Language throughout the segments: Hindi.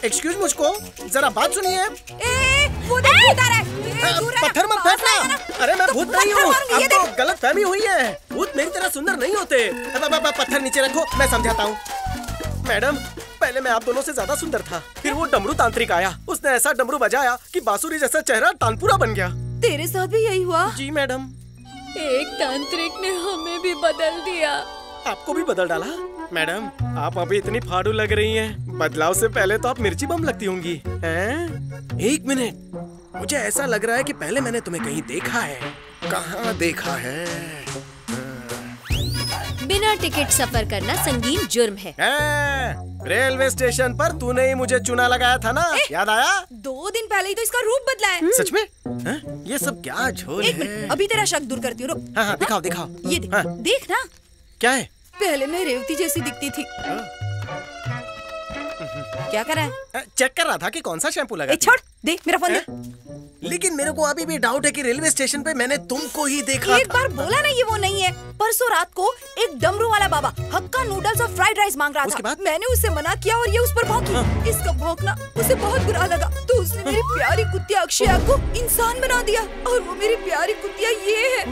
एक्सक्यूज मुझको, जरा बात सुनिए। वो देख भूत आ रहा है। पत्थर मत फेंकना। अरे मैं भूत नहीं हूँ, आपको गलत फहमी हुई है। भूत मेरी तरह सुंदर नहीं होते। पत्थर नीचे रखो, मैं समझाता हूँ। मैडम, पहले मैं आप दोनों से ज्यादा सुंदर था, फिर वो डमरू तांत्रिक आया, उसने ऐसा डमरू बजाया कि बांसुरी जैसा चेहरा तानपुरा बन गया। तेरे साथ भी यही हुआ? जी मैडम। एक तांत्रिक ने हमें भी बदल दिया। आपको भी बदल डाला? मैडम, आप अभी इतनी फाड़ू लग रही हैं। बदलाव से पहले तो आप मिर्ची बम लगती होंगी। हैं? एक मिनट, मुझे ऐसा लग रहा है कि पहले मैंने तुम्हें कहीं देखा है। कहाँ देखा है? बिना टिकट सफर करना संगीन जुर्म है। रेलवे स्टेशन पर तूने ही मुझे चुना लगाया था ना, याद आया? 2 दिन पहले ही तो इसका रूप बदला है। सच में? ये सब क्या झोल है? अभी तेरा शक दूर करती हूँ। हाँ, दिखाओ दिखाओ। ये देख ना। क्या है? पहले मैं रेवती जैसी दिखती थी। क्या कर रहा है? चेक कर रहा था कि कौन सा शैम्पू लगा। छोड़ दे, मेरा फोन दे। लेकिन मेरे को अभी भी डाउट है कि रेलवे स्टेशन पे मैंने तुमको ही देखा। एक बार बोला ना ये वो नहीं है। परसों रात को एक डमरू वाला बाबा हक्का नूडल्स और फ्राइड राइस मांग रहा था। मैंने उससे मना किया और ये उस पर भौंकी। इसका भौंकना उसे बहुत बुरा लगा, तो उसने मेरी प्यारी कुतिया अक्षया को इंसान बना दिया। और वो मेरी प्यारी कुतिया ये है।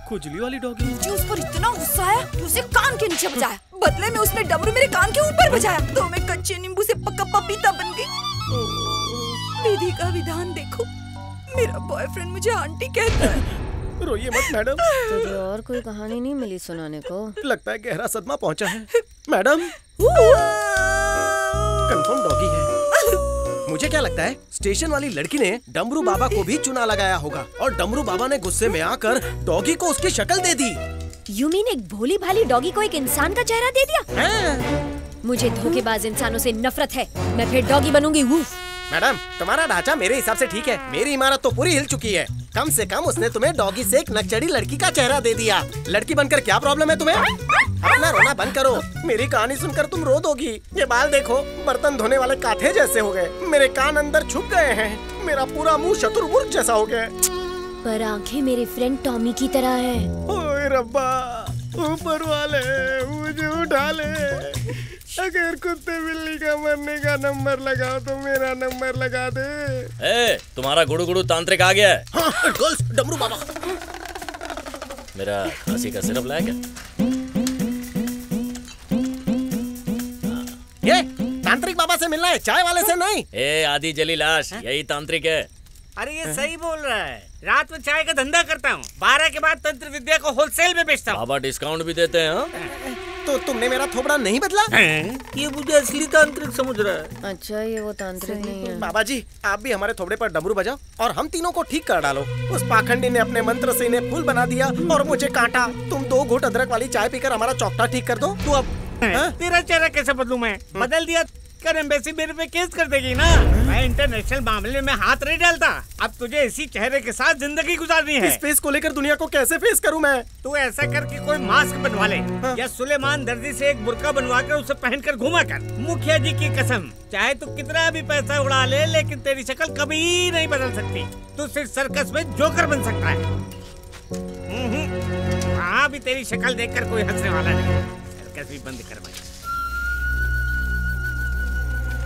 खुजली वाली डॉगी जो उस पर इतना गुस्सा आया कि उसे कान के नीचे बजाया। बदले में उसने डमरू मेरे कान के ऊपर बजाया, तो मैं कच्चे नींबू से पक्का पपीता बन गई। विधि का विधान देखो, मेरा बॉयफ्रेंड मुझे आंटी कहता है। रोइए मत मैडम। तुझे और कोई कहानी नहीं मिली सुनाने को? लगता है गहरा सदमा पहुंचा है। मैडम, कंफर्म डॉगी है। मुझे क्या लगता है, स्टेशन वाली लड़की ने डमरू बाबा को भी चुना लगाया होगा और डमरू बाबा ने गुस्से में आकर डॉगी को उसकी शक्ल दे दी। यू मीन एक भोली भाली डॉगी को एक इंसान का चेहरा दे दिया? मुझे धोखेबाज इंसानों से नफरत है। मैं फिर डॉगी बनूंगी। मैडम, तुम्हारा ढांचा मेरे हिसाब से ठीक है। मेरी इमारत तो पूरी हिल चुकी है। कम से कम उसने तुम्हें डॉगी से एक नकचड़ी लड़की का चेहरा दे दिया। लड़की बनकर क्या प्रॉब्लम है तुम्हें? अपना रोना बंद करो। मेरी कहानी सुनकर तुम रो दोगी। ये बाल देखो, बर्तन धोने वाले काथे जैसे हो गए। मेरे कान अंदर छुप गए हैं। मेरा पूरा मुंह शतुरमुर्ग जैसा हो गया। पर आंखें मेरे फ्रेंड टॉमी की तरह है। ओए रब्बा, ऊपर वाले मुझे उठा ले। अगर कुत्ते बिल्ली का मरने का नंबर लगाओ तो मेरा नंबर लगा दे। तुम्हारा गुड़ू गुड़ू तांत्रिक आ गया है। हाँ, गर्ल्स, डमरू बाबा। मेरा खांसी का सिरप लाया क्या? ये तांत्रिक बाबा से मिलना है, चाय वाले से नहीं। आधी जली लाश, यही तांत्रिक है। अरे ये सही बोल रहा है। रात में चाय का धंधा करता हूँ, 12 के बाद तंत्र विद्या को होलसेल में बेचता हूँ। बाबा डिस्काउंट भी देते हैं। तो तुमने मेरा थोबड़ा नहीं बदला? ये मुझे असली तांत्रिक समझ रहा है। अच्छा, ये वो तांत्रिक नहीं है। बाबा जी, आप भी हमारे थोबड़े पर डमरू बजाओ और हम तीनों को ठीक कर डालो। उस पाखंडी ने अपने मंत्र से इन्हें फूल बना दिया और मुझे काटा। तुम 2 घूंट अदरक वाली चाय पीकर हमारा चौकटा ठीक कर दो। तू अब तेरा चेहरा कैसे बदलूं मैं? बदल दिया कर एम्बेसी मेरे पे केस कर देगी ना। मैं इंटरनेशनल मामले में हाथ नहीं डालता। अब तुझे इसी चेहरे के साथ जिंदगी गुजारनी है। इस फेस को लेकर दुनिया को कैसे फेस करूं मैं? तू ऐसा कर कि कोई मास्क बनवा ले, या सुलेमान दर्जी से एक बुर्का बनवा कर उसे पहनकर घुमा कर। मुखिया जी की कसम, चाहे तू कितना भी पैसा उड़ा ले, लेकिन तेरी शक्ल कभी नहीं बदल सकती। तू सिर्फ सर्कस में जोकर बन सकता है। हाँ, भी तेरी शक्ल देखकर कोई हंसने वाला नहीं। सर्कस भी बंद कर।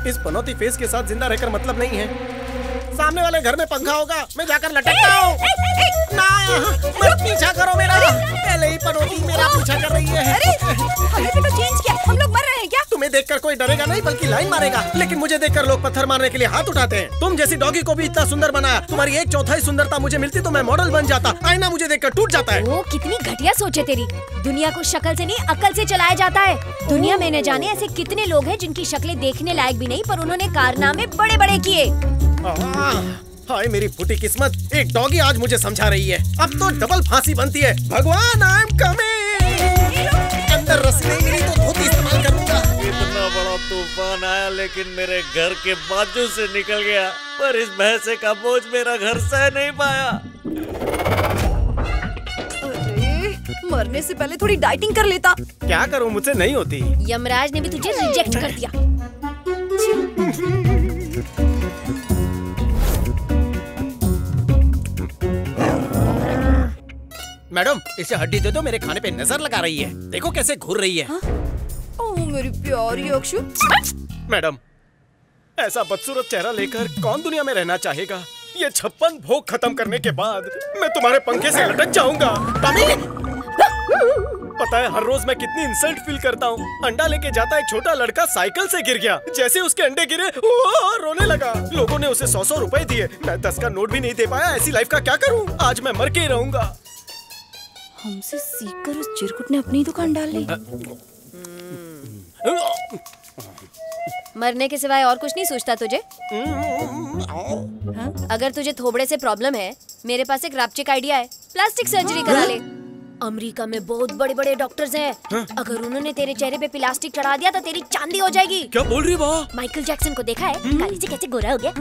इस पनौती फेस के साथ जिंदा रहकर मतलब नहीं है। सामने वाले घर में पंखा होगा, मैं जाकर लटकता हूँ। मत पीछा करो मेरा। पहले ही पनौती मेरा पीछा कर रही है। अरे, हमें भी तो चेंज किया। हम लोग मर रहे हैं क्या? तुम्हें देखकर कोई डरेगा नहीं, बल्कि लाइन मारेगा। लेकिन मुझे देखकर लोग पत्थर मारने के लिए हाथ उठाते हैं। तुम जैसी डॉगी को भी इतना सुंदर बनाया। तुम्हारी 1/4 सुंदरता मुझे मिलती तो मैं मॉडल बन जाता। आईना मुझे देखकर टूट जाता है। वो कितनी घटिया सोच है तेरी। दुनिया को शक्ल से नहीं, अकल से चलाया जाता है। दुनिया में न जाने ऐसे कितने लोग हैं जिनकी शक्लें देखने लायक भी नहीं, पर उन्होंने कारनामे बड़े बड़े किए। हाय मेरी फूटी किस्मत, एक डॉगी आज मुझे समझा रही है। अब तो डबल फांसी बनती है। भगवान, आई एम कमिंग। अंदर रस्सी नहीं मिली तो धोती इस्तेमाल करूंगा। इतना बड़ा तूफान आया लेकिन मेरे घर के बाजू से निकल गया, पर इस भैंसे का बोझ मेरा घर सह नहीं पाया। अरे, मरने से पहले थोड़ी डाइटिंग कर लेता। क्या करूं, मुझसे नहीं होती। यमराज ने भी तुझे रिजेक्ट कर दिया। मैडम, इसे हड्डी दे दो, मेरे खाने पे नजर लगा रही है। देखो कैसे घूर रही है। ओह मेरी प्यारी अक्षु। मैडम, ऐसा बदसूरत चेहरा लेकर कौन दुनिया में रहना चाहेगा? ये 56 भोग खत्म करने के बाद मैं तुम्हारे पंखे से लटक जाऊंगा। पता है हर रोज मैं कितनी इंसल्ट फील करता हूँ। अंडा लेके जाता एक छोटा लड़का साइकिल से गिर गया। जैसे उसके अंडे गिरे वो रोने लगा। लोगों ने उसे 100-100 रुपए दिए। मैं 10 का नोट भी नहीं दे पाया। ऐसी लाइफ का क्या करूँ? आज मैं मर के ही रहूंगा। हमसे सीखकर उस चिरकुट ने अपनी दुकान डाल ली। मरने के सिवाय और कुछ नहीं सोचता तुझे? अगर तुझे थोबड़े से प्रॉब्लम है, मेरे पास एक रापचिक आइडिया है। प्लास्टिक सर्जरी करा ले। अमेरिका में बहुत बड़े बड़े डॉक्टर्स हैं। अगर उन्होंने तेरे चेहरे पे प्लास्टिक चढ़ा दिया तो तेरी चांदी हो जाएगी। क्या बोल रही है? माइकल जैक्सन को देखा है? काली से कैसे गोरा हो गया।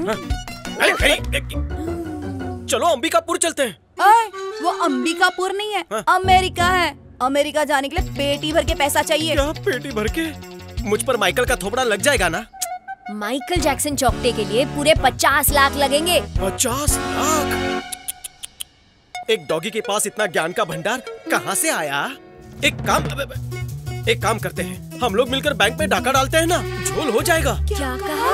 चलो अंबिकापुर चलते हैं। वो अंबिकापुर नहीं है, अमेरिका है। अमेरिका जाने के लिए पेटी भर के पैसा चाहिए। क्या पेटी भर के? मुझ पर माइकल का थोबड़ा लग जाएगा ना? माइकल जैक्सन चौकटे के लिए पूरे 50 लाख लगेंगे। 50 लाख? एक डॉगी के पास इतना ज्ञान का भंडार कहाँ से आया? एक काम करते हैं, हम लोग मिलकर बैंक में डाका डालते हैं ना, झोल हो जाएगा। क्या कहा?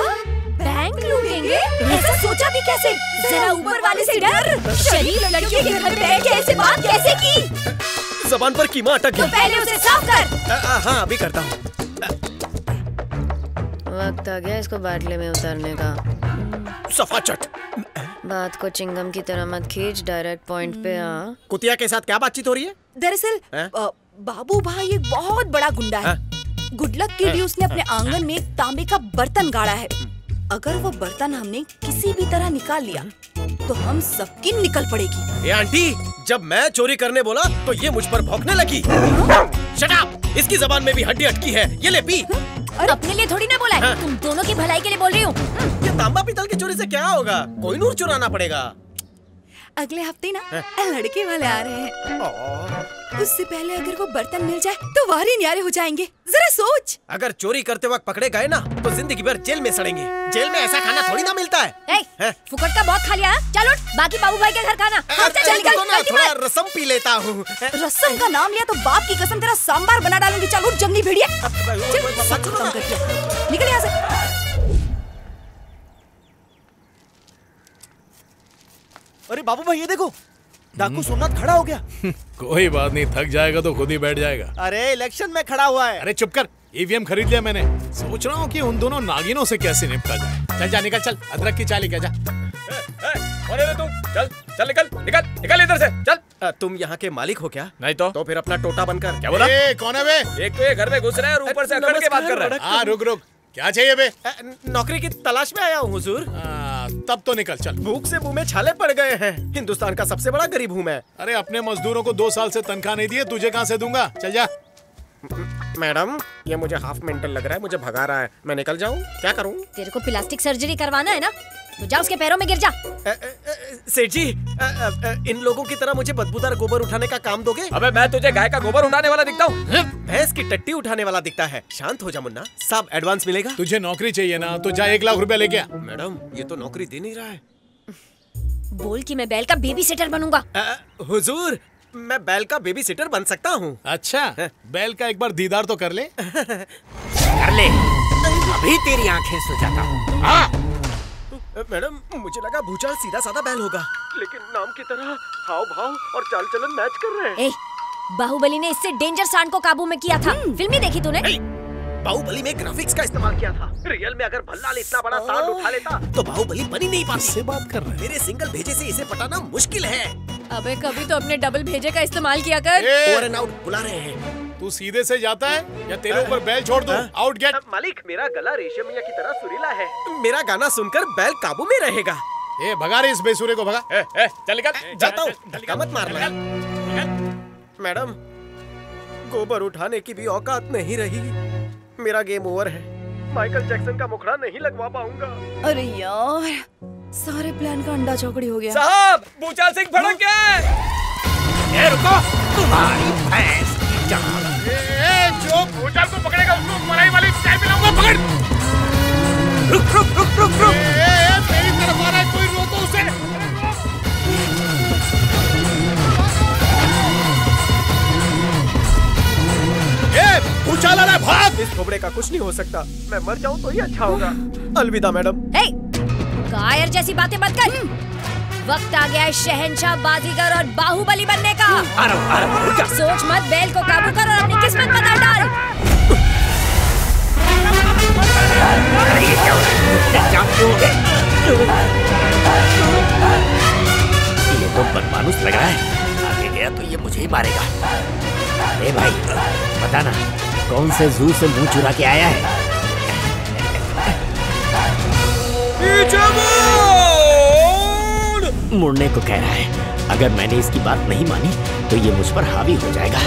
बैंक लूटेंगे? ऐसा सोचा भी कैसे? जरा ऊपर वाले से डर। शरीफ लड़कियों के घर बैठ के ऐसे बात कैसे की? जबान पर कीमा अटक गया। तो पहले उसे साफ कर। हाँ अभी करता हूँ। वक्त आ गया इसको बाटले में उतारने का। सफा चट। बात को चिंगम की तरह मत खींच, डायरेक्ट पॉइंट पे आ। कुतिया के साथ क्या बातचीत हो रही है? दरअसल बाबू भाई एक बहुत बड़ा गुंडा है। गुडलक के लिए उसने अपने आंगन में एक तांबे का बर्तन गाड़ा है। अगर वो बर्तन हमने किसी भी तरह निकाल लिया तो हम सबकी निकल पड़ेगी। ये आंटी, जब मैं चोरी करने बोला तो ये मुझ पर भौंकने लगी। Shut up! इसकी जबान में भी हड्डी अटकी है। ये ले पी। अपने लिए थोड़ी ना बोला है। तुम दोनों की भलाई के लिए बोल रही हूँ। ये तांबा पीतल की चोरी से क्या होगा? कोहिनूर चुराना पड़ेगा। अगले हफ्ते ना लड़के वाले आ रहे हैं। उससे पहले अगर वो बर्तन मिल जाए तो वारे न्यारे हो जाएंगे। जरा सोच। अगर चोरी करते वक्त पकड़े गए ना तो जिंदगी भर जेल में सड़ेंगे। जेल में ऐसा खाना थोड़ी ना मिलता है। फुकट का बहुत खा लिया। चल उठ, बाकी बाबू भाई के घर खाना। थोड़ा रसम पी लेता हूँ। रसम का नाम लिया तो बाप की कसम तेरा सांबार बना डालूंगी। चल उठ जंगली भेड़िया। निकल यहाँ से। अरे बाबू भाई ये देखो, डाकू सोमनाथ खड़ा हो गया। कोई बात नहीं, थक जाएगा तो खुद ही बैठ जाएगा। अरे इलेक्शन में खड़ा हुआ है। अरे चुप कर, ईवीएम खरीद लिया मैंने। सोच रहा हूँ कि उन दोनों नागिनों से कैसे निपटा जाए। चल जा, निकल चल, अदरक की चाय लेके जा। चल निकल इधर से चल। तुम यहाँ के मालिक हो क्या? नहीं तो फिर अपना टोटा बनकर। क्या बोला? कौन है बे? एक तो ये घर में घुस रहा है और ऊपर से अकड़ के बात कर रहा है। हाँ रुक, क्या चाहिए बे? नौकरी की तलाश में आया हूँ हुजूर। तब तो निकल चल। भूख से मुंह में छाले पड़ गए हैं। हिंदुस्तान का सबसे बड़ा गरीब हूँ मैं। अरे अपने मजदूरों को 2 साल से तनख्वाह नहीं दी है, तुझे कहाँ से दूंगा? चल जा। मैडम, ये मुझे हाफ मेंटल लग रहा है। मुझे भगा रहा है। मैं निकल जाऊँ? क्या करूँ? तेरे को प्लास्टिक सर्जरी करवाना है ना, तो जा उसके पैरों में गिर जा। सेठ जी, इन लोगों की तरह मुझे बदबूदार गोबर उठाने का काम दोगे? अबे मैं तुझे गाय का गोबर उठाने वाला दिखता हूँ? भैंस की टट्टी उठाने वाला दिखता है। शांत हो जा मुन्ना साहब, एडवांस मिलेगा। तुझे नौकरी चाहिए ना, तो जा 1 लाख रुपया लेके आ। मैडम, ये तो नौकरी दे नहीं रहा है। बोल कि मैं बैल का बेबी सिटर बनूंगा। हुजूर, मैं बैल का बेबी सिटर बन सकता हूँ। अच्छा, बैल का एक बार दीदार तो कर ले। कर ले, अभी तेरी आंखें सुझाता हूँ। मैडम, मुझे लगा भूचाल सीधा साधा बैल होगा, लेकिन नाम की तरह हाव भाव और चाल चलन मैच कर रहे हैं। बाहुबली ने इससे डेंजर सांड को काबू में किया था। फिल्म देखी तूने? बाहुबली में ग्राफिक्स का इस्तेमाल किया था। रियल में अगर भल्लाल इतना बड़ा सांड उठा लेता तो बाहुबली बनी नहीं पाती। इससे बात कर रहे हैं। मेरे सिंगल भेजे से इसे पटाना मुश्किल है। अबे कभी तो अपने डबल भेजे का इस्तेमाल किया कर। ओवर एंड आउट बुला रहे हैं। तू सीधे से जाता है या तेरे ऊपर बैल छोड़ दूं? Out get. मालिक, मेरा गला रेशमिया की तरह सुरीला है। मेरा गाना सुनकर बैल काबू में रहेगा। ए भगा रे इस बेसुरे को, भगा। चल निकल। जाता हूँ, धक्का मत मारना। मैडम, गोबर उठाने की भी औकात नहीं रही। मेरा गेम ओवर है। माइकल जैक्सन का मुखड़ा नहीं लगवा पाऊंगा। अरे यार, सारे प्लान का अंडा चौकड़ी हो गया। साहब, भूचाल सिंह भड़क गया है। ए रुको, तुम्हारी भैंस की जान। जो भूचाल को पकड़ेगा उसको मलाई वाली चाय पिलाऊंगा। पकड़। रुक। मेरी तरफ आ रहा है कोई, रोको उसे। भूचाल आ रहा है, भाग। इस खोपड़े का कुछ नहीं हो सकता। मैं मर जाऊं तो ही अच्छा होगा। अलविदा मैडम। हे, कायर जैसी बातें मत कर। वक्त आ गया है शहंशाह, बाजीगर और बाहुबली बनने का। सोच मत, बैल को काबू कर और अपनी किस्मत बदल डाल। ये तो बदमानुस लग रहा है, आगे गया तो ये मुझे ही मारेगा। अरे भाई बता ना, कौन से जू से मुंह चुरा के आया है? मुड़ने को कह रहा है। अगर मैंने इसकी बात नहीं मानी तो ये मुझ पर हावी हो जाएगा।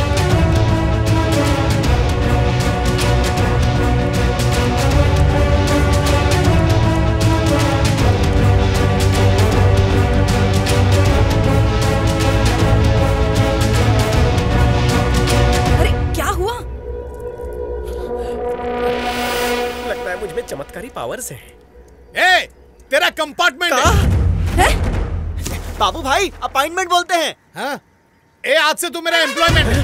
अरे क्या हुआ? लगता है मुझ में चमत्कारी पावर्स हैं। ए, तेरा कंपार्टमेंट है। बाबू भाई अपॉइंटमेंट बोलते हैं। हाँ? ए, आज से तू मेरा एम्प्लॉयमेंट है।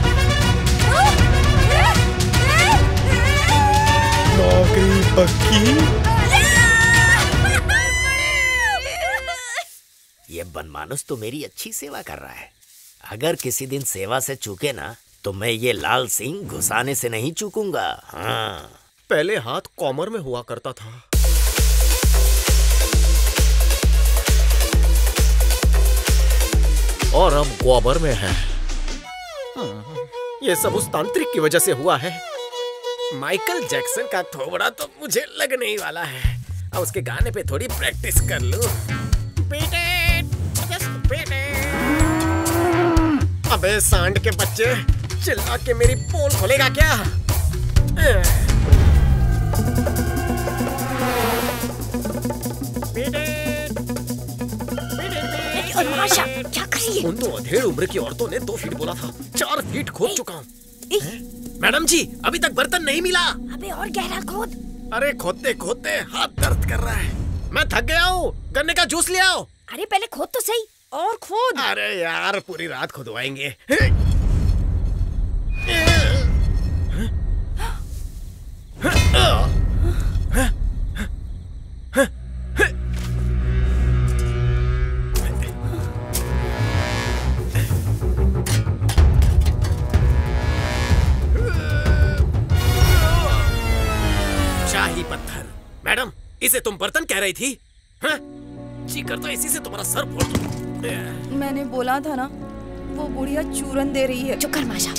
नौकरी पक्की। ये बनमानुस तो मेरी अच्छी सेवा कर रहा है। अगर किसी दिन सेवा से चूके ना तो मैं ये लाल सिंह घुसाने से नहीं चूकूंगा। हाँ। पहले हाथ कॉमर में हुआ करता था। और अब ग्वाबर में है। ये सब उस तांत्रिक की वजह से हुआ है। माइकल जैक्सन का थोबड़ा तो मुझे लगने ही वाला है। अब उसके गाने पे थोड़ी प्रैक्टिस कर लूं। अबे सांड के बच्चे, चिल्ला के मेरी पोल खोलेगा क्या? और माशा क्या कर रही है? उन तो अधेड़ उम्र की औरतों ने 2 फीट बोला था। 4 फीट खोद चुका हूँ। मैडम जी अभी तक बर्तन नहीं मिला। अबे और गहरा खोद। अरे खोदते खोदते हाथ दर्द कर रहा है। मैं थक गया हूँ। गन्ने का जूस ले आओ। अरे पहले खोद तो सही। और खोद। अरे यार पूरी रात खुदवाएंगे। शाही पत्थर। मैडम इसे तुम बर्तन कह रही थी? हाँ? जी करता इसी से तुम्हारा सर फोड़ दूं। मैंने बोला था ना, वो बुढ़िया चूरन दे रही है। चुप कर माशा।